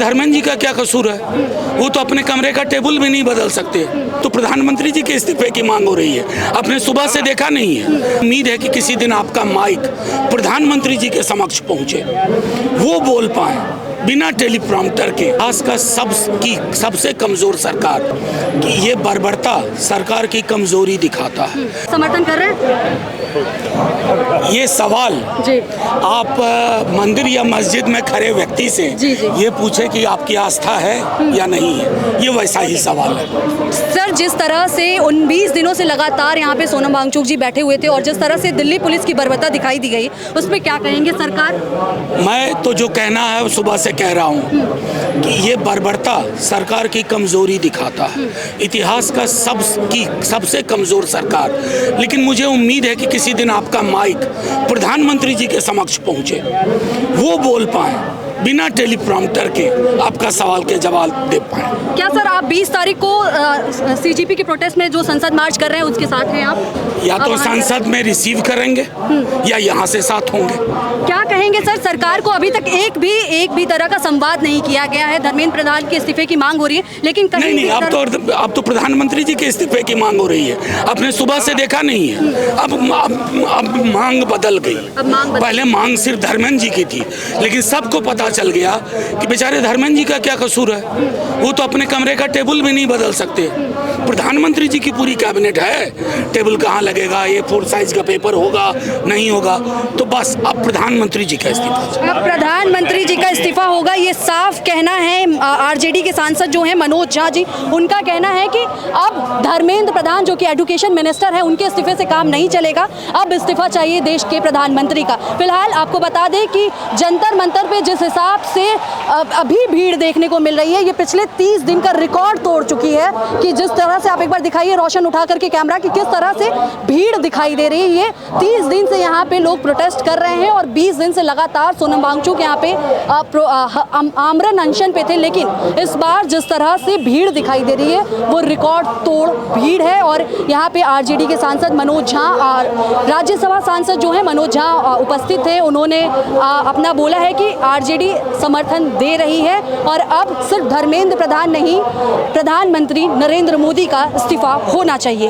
धर्मेंद्र जी का क्या कसूर है? वो तो अपने कमरे का टेबल भी नहीं बदल सकते। तो प्रधानमंत्री जी के इस्तीफे की मांग हो रही है। आपने सुबह से देखा नहीं है। उम्मीद है कि किसी दिन आपका माइक प्रधानमंत्री जी के समक्ष पहुंचे, वो बोल पाए बिना टेलीप्रॉम्प्टर के। आज का सबसे कमजोर सरकार कि ये बर्बरता सरकार की कमजोरी दिखाता है। समर्थन कर रहे हैं ये सवाल जी। आप मंदिर या मस्जिद में खड़े व्यक्ति से जी। ये पूछे कि आपकी आस्था है या नहीं है, ये वैसा ही सवाल है। सर, जिस तरह से 19 दिनों से लगातार यहाँ पे सोनम वांगचुक जी बैठे हुए थे और जिस तरह से दिल्ली पुलिस की बर्बरता दिखाई दी गई, उसमें क्या कहेंगे सरकार? मैं तो जो कहना है सुबह से कह रहा हूँ कि ये बर्बरता सरकार की कमजोरी दिखाता है। इतिहास का सबसे कमजोर सरकार। लेकिन मुझे उम्मीद है कि किसी दिन आपका माइक प्रधानमंत्री जी के समक्ष पहुंचे, वो बोल पाए बिना टेलीप्रॉम्प्टर के, आपका सवाल के जवाब दे पाए। क्या सर आप 20 तारीख को सीजीपी के प्रोटेस्ट में जो संसद मार्च कर रहे हैं उसके साथ हैं आप? या तो संसद में रिसीव करेंगे या यहाँ से साथ होंगे। क्या कहेंगे सर, सरकार को अभी तक एक भी तरह का संवाद नहीं किया गया है। धर्मेंद्र प्रधान के इस्तीफे की मांग हो रही है, लेकिन नहीं, अब तो प्रधानमंत्री जी के इस्तीफे की मांग हो रही है। आपने सुबह से देखा नहीं है। अब मांग बदल गई। पहले मांग सिर्फ धर्मेंद्र जी की थी, लेकिन सबको पता चल गया कि बेचारे धर्मेंद्र जी का क्या कसूर है। वो तो अपने कमरे का टेबल भी नहीं बदल सकते। प्रधानमंत्री जी की पूरी कैबिनेट है। टेबल कहाँ लगेगा, ये 4 साइज का पेपर होगा नहीं होगा, तो बस अब प्रधानमंत्री जी का इस्तीफा। अब प्रधानमंत्री जी का इस्तीफा होगा, ये साफ कहना है। आरजेडी के सांसद जो हैं मनोज झा जी, उनका कहना है कि अब धर्मेंद्र प्रधान जो कि एजुकेशन मिनिस्टर है, उनके इस्तीफे से काम नहीं चलेगा। अब इस्तीफा चाहिए देश के प्रधानमंत्री का। फिलहाल आपको बता दें कि जंतर मंतर पे जिस हिसाब से अभी भीड़ देखने को मिल रही है, ये पिछले 30 दिन का रिकॉर्ड तोड़ चुकी है। कि जिस तरह से आप एक बार दिखाइए रोशन उठा करके कैमरा, कि किस तरह से भीड़ दिखाई दे रही है। ये 30 दिन से यहाँ पे लोग प्रोटेस्ट कर रहे हैं और 20 दिन से लगातार सोनम वांगचुक यहाँ पे आमरण अनशन पे थे। लेकिन इस बार जिस तरह से भीड़ दिखाई दे रही है, वो रिकॉर्ड तोड़ भीड़ है। और यहाँ पे आरजेडी के सांसद मनोज झा और राज्यसभा सांसद जो है मनोज झा उपस्थित थे। उन्होंने अपना बोला है कि आरजेडी समर्थन दे रही है और अब सिर्फ धर्मेंद्र प्रधान नहीं, प्रधानमंत्री नरेंद्र मोदी का इस्तीफा होना चाहिए।